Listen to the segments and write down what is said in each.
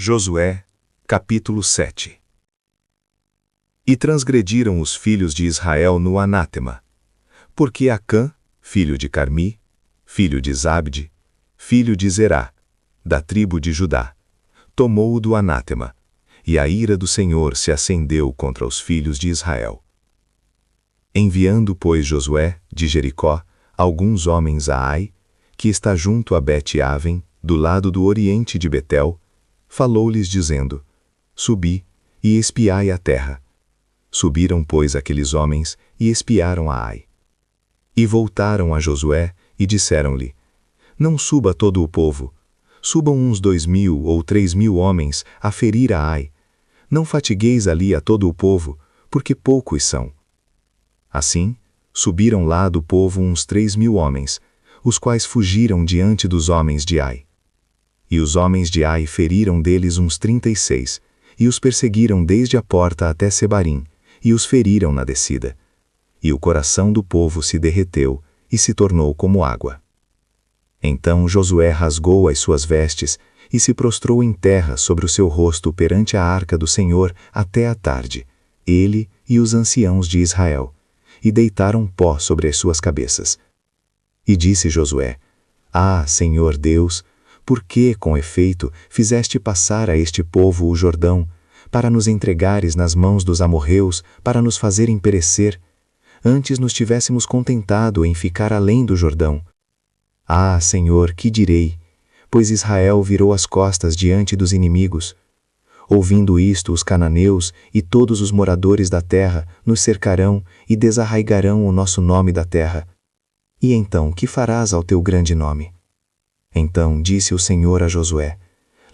Josué, capítulo 7. E transgrediram os filhos de Israel no anátema, porque Acã, filho de Carmi, filho de Zabde, filho de Zerá, da tribo de Judá, tomou-o do anátema, e a ira do Senhor se acendeu contra os filhos de Israel. Enviando, pois, Josué, de Jericó, alguns homens a Ai, que está junto a Bet-Aven, do lado do oriente de Betel, falou-lhes dizendo: Subi e espiai a terra. Subiram, pois, aqueles homens e espiaram a Ai. E voltaram a Josué e disseram-lhe: Não suba todo o povo, subam uns 2.000 ou 3.000 homens a ferir a Ai. Não fatigueis ali a todo o povo, porque poucos são. Assim, subiram lá do povo uns 3.000 homens, os quais fugiram diante dos homens de Ai. E os homens de Ai feriram deles uns 36, e os perseguiram desde a porta até Sebarim, e os feriram na descida. E o coração do povo se derreteu, e se tornou como água. Então Josué rasgou as suas vestes, e se prostrou em terra sobre o seu rosto perante a arca do Senhor até a tarde, ele e os anciãos de Israel, e deitaram pó sobre as suas cabeças. E disse Josué: Ah, Senhor Deus, por que, com efeito, fizeste passar a este povo o Jordão, para nos entregares nas mãos dos amorreus, para nos fazerem perecer? Antes nos tivéssemos contentado em ficar além do Jordão. Ah, Senhor, que direi? Pois Israel virou as costas diante dos inimigos. Ouvindo isto, os cananeus e todos os moradores da terra nos cercarão e desarraigarão o nosso nome da terra. E então, que farás ao teu grande nome? Então disse o Senhor a Josué: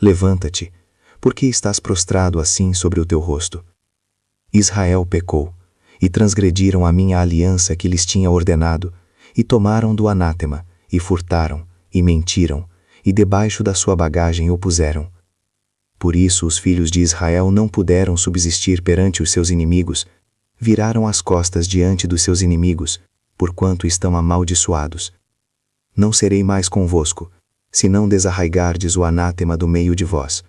Levanta-te, porque estás prostrado assim sobre o teu rosto? Israel pecou, e transgrediram a minha aliança que lhes tinha ordenado, e tomaram do anátema, e furtaram, e mentiram, e debaixo da sua bagagem o puseram. Por isso os filhos de Israel não puderam subsistir perante os seus inimigos, viraram as costas diante dos seus inimigos, porquanto estão amaldiçoados. Não serei mais convosco, se não desarraigardes o anátema do meio de vós.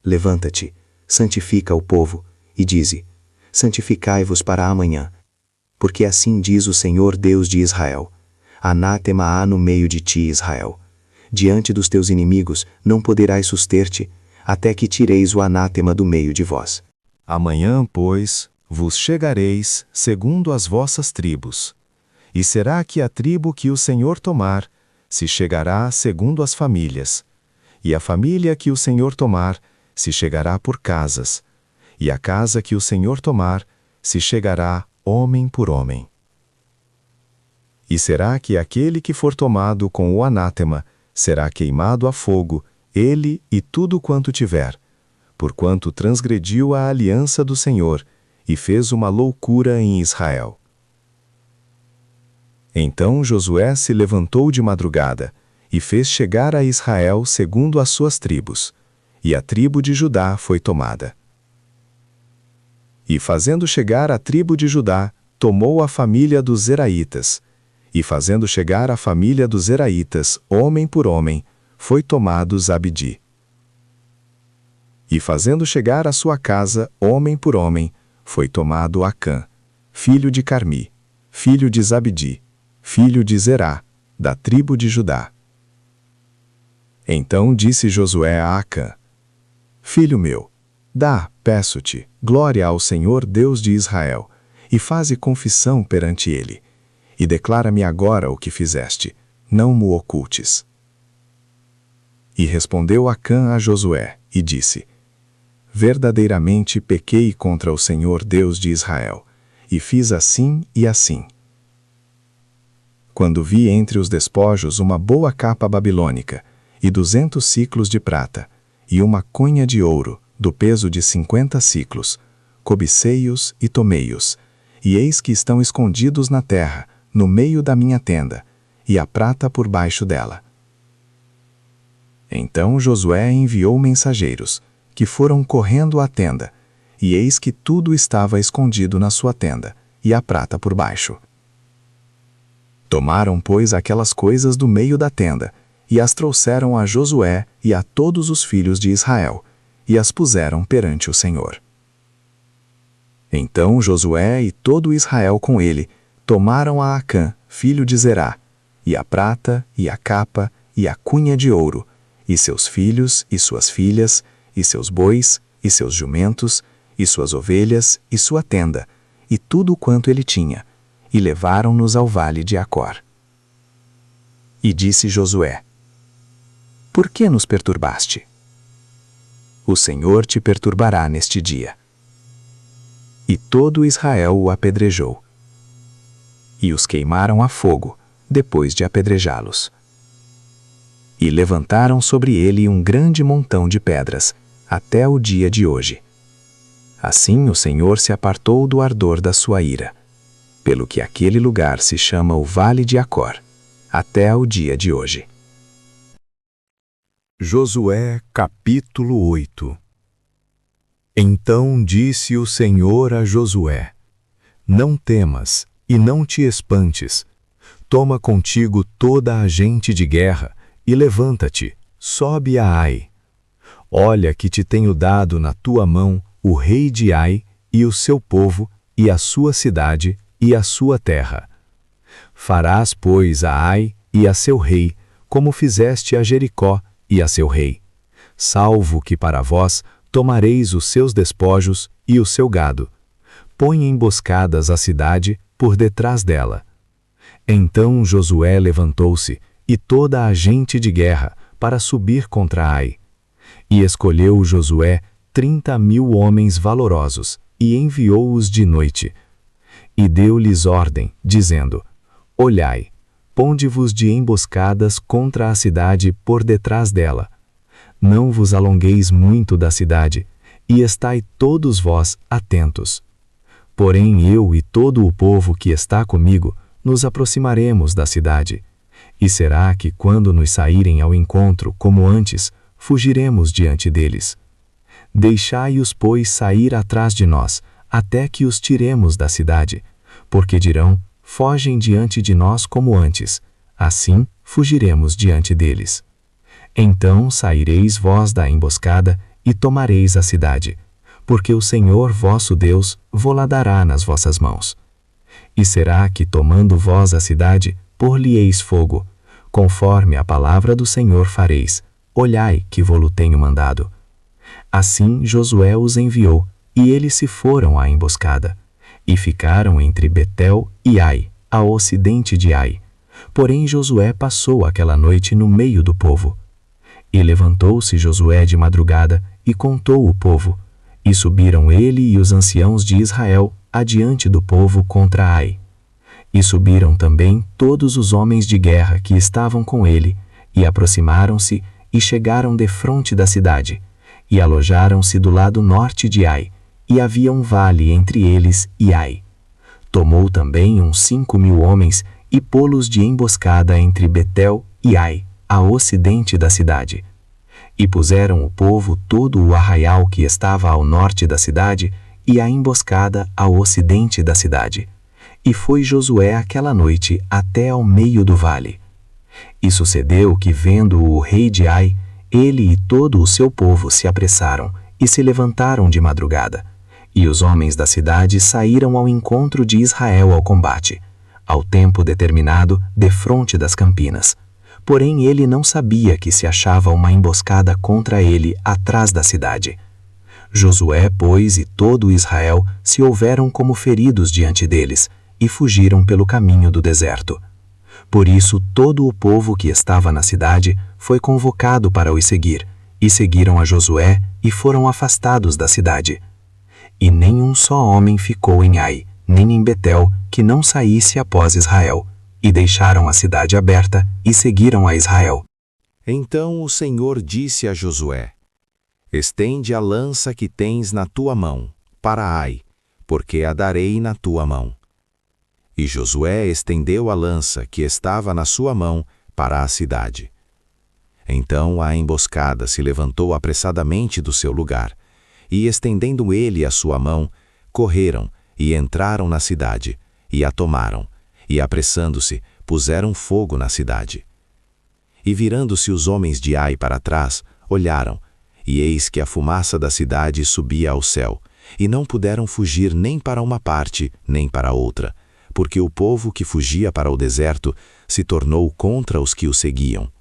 Levanta-te, santifica o povo, e dize: Santificai-vos para amanhã. Porque assim diz o Senhor Deus de Israel: Anátema há no meio de ti, Israel. Diante dos teus inimigos não poderás suster-te, até que tireis o anátema do meio de vós. Amanhã, pois, vos chegareis segundo as vossas tribos. E será que a tribo que o Senhor tomar se chegará segundo as famílias, e a família que o Senhor tomar se chegará por casas, e a casa que o Senhor tomar se chegará homem por homem. E será que aquele que for tomado com o anátema será queimado a fogo, ele e tudo quanto tiver, porquanto transgrediu a aliança do Senhor e fez uma loucura em Israel. Então Josué se levantou de madrugada e fez chegar a Israel segundo as suas tribos, e a tribo de Judá foi tomada. E fazendo chegar a tribo de Judá, tomou a família dos Zeraitas, e fazendo chegar a família dos Zeraitas, homem por homem, foi tomado Zabdi. E fazendo chegar a sua casa, homem por homem, foi tomado Acã, filho de Carmi, filho de Zabdi, filho de Zerá, da tribo de Judá. Então disse Josué a Acã: Filho meu, dá, peço-te, glória ao Senhor Deus de Israel, e faze confissão perante ele, e declara-me agora o que fizeste, não mo ocultes. E respondeu Acã a Josué, e disse: Verdadeiramente pequei contra o Senhor Deus de Israel, e fiz assim e assim. Quando vi entre os despojos uma boa capa babilônica, e 200 siclos de prata, e uma cunha de ouro, do peso de 50 siclos, cobicei-os e tomei-os, e eis que estão escondidos na terra, no meio da minha tenda, e a prata por baixo dela. Então Josué enviou mensageiros, que foram correndo à tenda, e eis que tudo estava escondido na sua tenda, e a prata por baixo. Tomaram, pois, aquelas coisas do meio da tenda, e as trouxeram a Josué e a todos os filhos de Israel, e as puseram perante o Senhor. Então Josué e todo Israel com ele tomaram a Acã, filho de Zerá, e a prata, e a capa, e a cunha de ouro, e seus filhos, e suas filhas, e seus bois, e seus jumentos, e suas ovelhas, e sua tenda, e tudo quanto ele tinha, e levaram-nos ao vale de Acor. E disse Josué: Por que nos perturbaste? O Senhor te perturbará neste dia. E todo Israel o apedrejou. E os queimaram a fogo, depois de apedrejá-los. E levantaram sobre ele um grande montão de pedras, até o dia de hoje. Assim o Senhor se apartou do ardor da sua ira, pelo que aquele lugar se chama o Vale de Acor, até o dia de hoje. Josué capítulo 8. Então disse o Senhor a Josué: Não temas e não te espantes. Toma contigo toda a gente de guerra e levanta-te, sobe a Ai. Olha que te tenho dado na tua mão o rei de Ai e o seu povo e a sua cidade e a sua terra. Farás, pois, a Ai e a seu rei, como fizeste a Jericó e a seu rei, salvo que para vós tomareis os seus despojos e o seu gado. Põe emboscadas a cidade por detrás dela. Então Josué levantou-se, e toda a gente de guerra, para subir contra Ai. E escolheu Josué 30.000 homens valorosos, e enviou-os de noite. E deu-lhes ordem, dizendo: Olhai, ponde-vos de emboscadas contra a cidade por detrás dela. Não vos alongueis muito da cidade, e estai todos vós atentos. Porém eu e todo o povo que está comigo nos aproximaremos da cidade. E será que quando nos saírem ao encontro, como antes, fugiremos diante deles? Deixai-os, pois, sair atrás de nós, até que os tiremos da cidade, porque dirão: fogem diante de nós como antes, assim fugiremos diante deles. Então saireis vós da emboscada e tomareis a cidade, porque o Senhor vosso Deus vo-la dará nas vossas mãos. E será que, tomando vós a cidade, por-lhe-eis fogo, conforme a palavra do Senhor fareis, olhai que vo-lo tenho mandado. Assim Josué os enviou, e eles se foram à emboscada, e ficaram entre Betel e Ai, ao ocidente de Ai. Porém Josué passou aquela noite no meio do povo. E levantou-se Josué de madrugada, e contou o povo, e subiram ele e os anciãos de Israel adiante do povo contra Ai. E subiram também todos os homens de guerra que estavam com ele, e aproximaram-se, e chegaram defronte da cidade, e alojaram-se do lado norte de Ai, e havia um vale entre eles e Ai. Tomou também uns 5.000 homens, e pô-los de emboscada entre Betel e Ai, a ocidente da cidade. E puseram o povo todo o arraial que estava ao norte da cidade, e a emboscada ao ocidente da cidade. E foi Josué aquela noite até ao meio do vale. E sucedeu que, vendo o rei de Ai, ele e todo o seu povo se apressaram, e se levantaram de madrugada. E os homens da cidade saíram ao encontro de Israel ao combate, ao tempo determinado, defronte das campinas. Porém ele não sabia que se achava uma emboscada contra ele atrás da cidade. Josué, pois, e todo Israel se houveram como feridos diante deles, e fugiram pelo caminho do deserto. Por isso todo o povo que estava na cidade foi convocado para os seguir, e seguiram a Josué, e foram afastados da cidade. E nem um só homem ficou em Ai, nem em Betel, que não saísse após Israel, e deixaram a cidade aberta, e seguiram a Israel. Então o Senhor disse a Josué: Estende a lança que tens na tua mão, para Ai, porque a darei na tua mão. E Josué estendeu a lança que estava na sua mão para a cidade. Então a emboscada se levantou apressadamente do seu lugar, e estendendo ele a sua mão, correram e entraram na cidade, e a tomaram, e apressando-se, puseram fogo na cidade. E virando-se os homens de Ai para trás, olharam, E eis que a fumaça da cidade subia ao céu, e não puderam fugir nem para uma parte, nem para outra, porque o povo que fugia para o deserto se tornou contra os que o seguiam.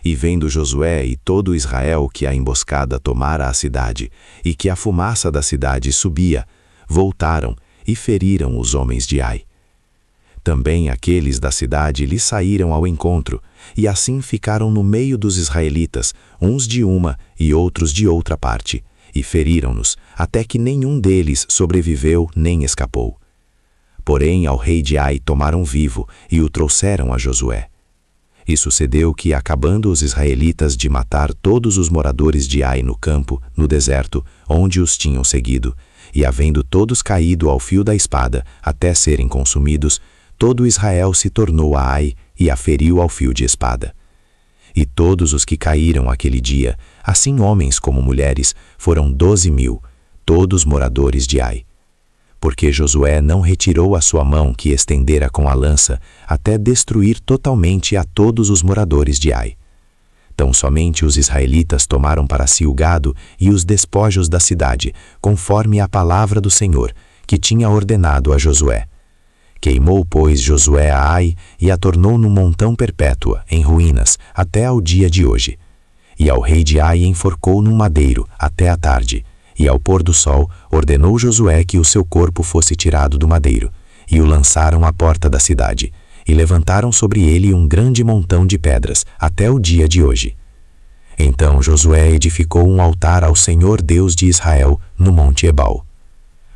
E vendo Josué e todo Israel que a emboscada tomara a cidade, e que a fumaça da cidade subia, voltaram e feriram os homens de Ai. Também aqueles da cidade lhe saíram ao encontro, e assim ficaram no meio dos israelitas, uns de uma e outros de outra parte, e feriram-nos, até que nenhum deles sobreviveu nem escapou. Porém ao rei de Ai tomaram vivo, e o trouxeram a Josué. E sucedeu que, acabando os israelitas de matar todos os moradores de Ai no campo, no deserto, onde os tinham seguido, e havendo todos caído ao fio da espada, até serem consumidos, todo Israel se tornou a Ai e a feriu ao fio de espada. E todos os que caíram aquele dia, assim homens como mulheres, foram 12.000, todos moradores de Ai. Porque Josué não retirou a sua mão que estendera com a lança, até destruir totalmente a todos os moradores de Ai. Tão somente os israelitas tomaram para si o gado e os despojos da cidade, conforme a palavra do Senhor, que tinha ordenado a Josué. Queimou, pois, Josué a Ai e a tornou num montão perpétua, em ruínas, até ao dia de hoje. E ao rei de Ai enforcou num madeiro, até a tarde. E ao pôr do sol, ordenou Josué que o seu corpo fosse tirado do madeiro, e o lançaram à porta da cidade, e levantaram sobre ele um grande montão de pedras, até o dia de hoje. Então Josué edificou um altar ao Senhor Deus de Israel, no monte Ebal.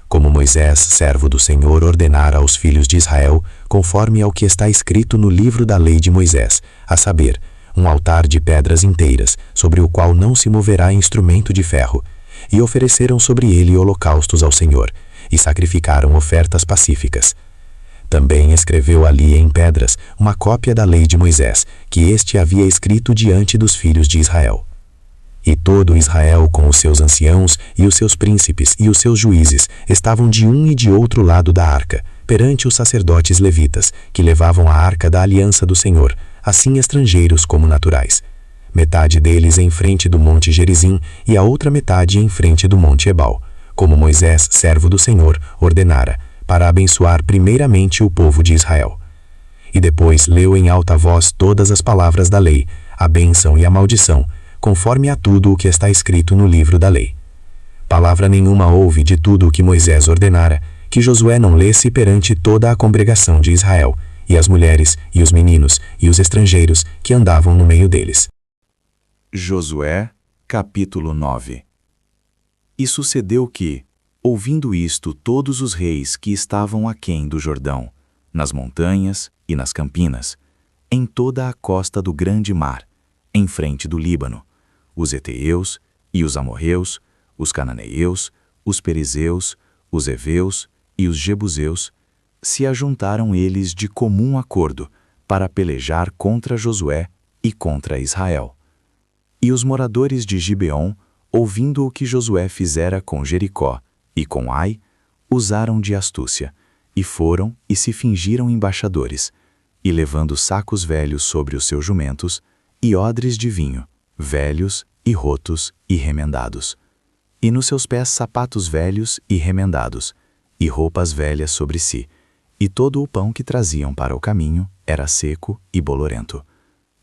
Como Moisés, servo do Senhor, ordenara aos filhos de Israel, conforme ao que está escrito no livro da lei de Moisés, a saber, um altar de pedras inteiras, sobre o qual não se moverá instrumento de ferro, e ofereceram sobre ele holocaustos ao Senhor, e sacrificaram ofertas pacíficas. Também escreveu ali em pedras uma cópia da lei de Moisés, que este havia escrito diante dos filhos de Israel. E todo Israel, com os seus anciãos, e os seus príncipes, e os seus juízes, estavam de um e de outro lado da arca, perante os sacerdotes levitas, que levavam a arca da aliança do Senhor, assim estrangeiros como naturais. Metade deles em frente do monte Gerizim, e a outra metade em frente do monte Ebal, como Moisés, servo do Senhor, ordenara, para abençoar primeiramente o povo de Israel. E depois leu em alta voz todas as palavras da lei, a bênção e a maldição, conforme a tudo o que está escrito no livro da lei. Palavra nenhuma houve de tudo o que Moisés ordenara, que Josué não lesse perante toda a congregação de Israel, e as mulheres, e os meninos, e os estrangeiros que andavam no meio deles. Josué, capítulo 9. E sucedeu que, ouvindo isto todos os reis que estavam aquém do Jordão, nas montanhas e nas campinas, em toda a costa do grande mar, em frente do Líbano, os heteus e os amorreus, os cananeus, os perizeus, os heveus e os jebuseus, se ajuntaram eles de comum acordo para pelejar contra Josué e contra Israel. E os moradores de Gibeon, ouvindo o que Josué fizera com Jericó e com Ai, usaram de astúcia, e foram e se fingiram embaixadores, e levando sacos velhos sobre os seus jumentos, e odres de vinho, velhos e rotos e remendados, e nos seus pés sapatos velhos e remendados, e roupas velhas sobre si, e todo o pão que traziam para o caminho era seco e bolorento.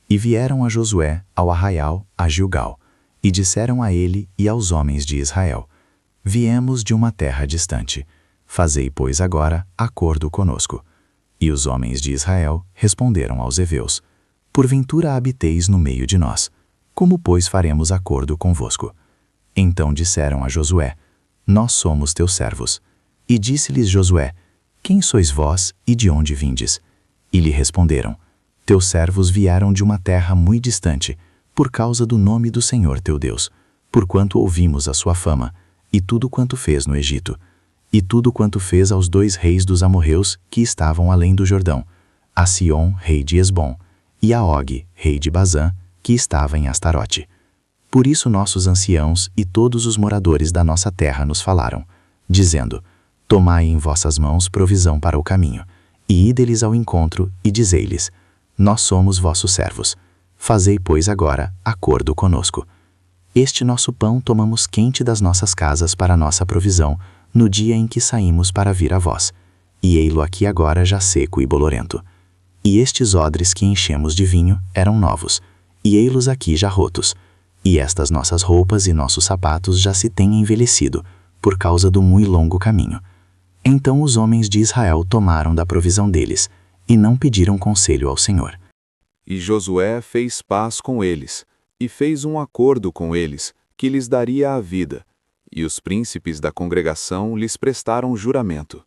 E vieram a Josué ao arraial, a Gilgal, e disseram a ele e aos homens de Israel: Viemos de uma terra distante, fazei, pois, agora acordo conosco. E os homens de Israel responderam aos heveus: Porventura habiteis no meio de nós, como, pois, faremos acordo convosco? Então disseram a Josué: Nós somos teus servos. E disse-lhes Josué: Quem sois vós e de onde vindes? E lhe responderam: Teus servos vieram de uma terra muito distante, por causa do nome do Senhor teu Deus, porquanto ouvimos a sua fama, e tudo quanto fez no Egito, e tudo quanto fez aos 2 reis dos amorreus que estavam além do Jordão, a Sion, rei de Esbom, e a Og, rei de Bazã, que estava em Astarote. Por isso nossos anciãos e todos os moradores da nossa terra nos falaram, dizendo: Tomai em vossas mãos provisão para o caminho, e ide-lhes ao encontro, e dizei-lhes: Nós somos vossos servos. Fazei, pois, agora acordo conosco. Este nosso pão tomamos quente das nossas casas para nossa provisão, no dia em que saímos para vir a vós. E ei-lo aqui agora já seco e bolorento. E estes odres que enchemos de vinho eram novos, e ei-los aqui já rotos. E estas nossas roupas e nossos sapatos já se têm envelhecido, por causa do muito longo caminho. Então os homens de Israel tomaram da provisão deles, e não pediram conselho ao Senhor. E Josué fez paz com eles, e fez um acordo com eles, que lhes daria a vida, e os príncipes da congregação lhes prestaram juramento.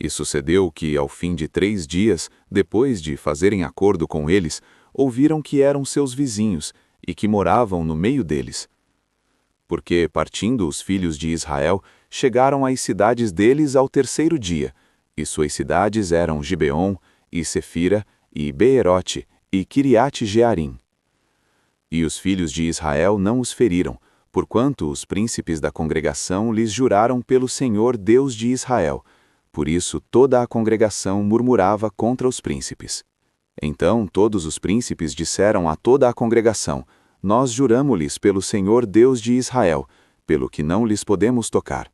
E sucedeu que, ao fim de 3 dias, depois de fazerem acordo com eles, ouviram que eram seus vizinhos, e que moravam no meio deles. Porque, partindo os filhos de Israel, chegaram às cidades deles ao 3º dia, e suas cidades eram Gibeon, e Sefira, e Beerote, e Kiriate-Jearim. E os filhos de Israel não os feriram, porquanto os príncipes da congregação lhes juraram pelo Senhor Deus de Israel. Por isso toda a congregação murmurava contra os príncipes. Então todos os príncipes disseram a toda a congregação: Nós juramo-lhes pelo Senhor Deus de Israel, pelo que não lhes podemos tocar.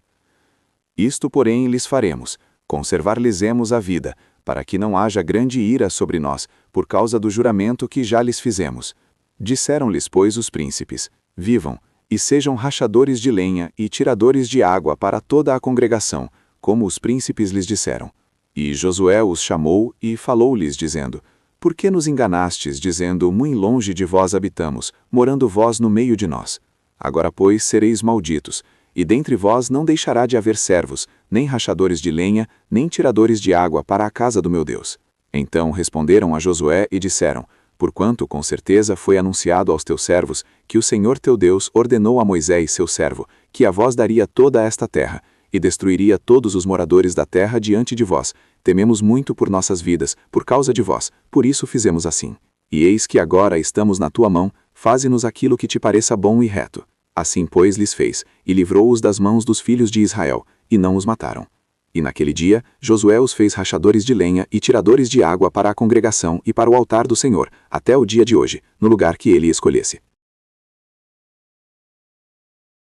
Isto, porém, lhes faremos: conservar-lhes-emos a vida, para que não haja grande ira sobre nós, por causa do juramento que já lhes fizemos. Disseram-lhes, pois, os príncipes: Vivam, e sejam rachadores de lenha e tiradores de água para toda a congregação, como os príncipes lhes disseram. E Josué os chamou e falou-lhes, dizendo: Por que nos enganastes, dizendo, muito longe de vós habitamos, morando vós no meio de nós? Agora, pois, sereis malditos, e dentre vós não deixará de haver servos, nem rachadores de lenha, nem tiradores de água para a casa do meu Deus. Então responderam a Josué e disseram: Porquanto com certeza foi anunciado aos teus servos que o Senhor teu Deus ordenou a Moisés, seu servo, que a vós daria toda esta terra, e destruiria todos os moradores da terra diante de vós. Tememos muito por nossas vidas, por causa de vós, por isso fizemos assim. E eis que agora estamos na tua mão, faze-nos aquilo que te pareça bom e reto. Assim, pois, lhes fez, e livrou-os das mãos dos filhos de Israel, e não os mataram. E naquele dia, Josué os fez rachadores de lenha e tiradores de água para a congregação e para o altar do Senhor, até o dia de hoje, no lugar que ele escolhesse.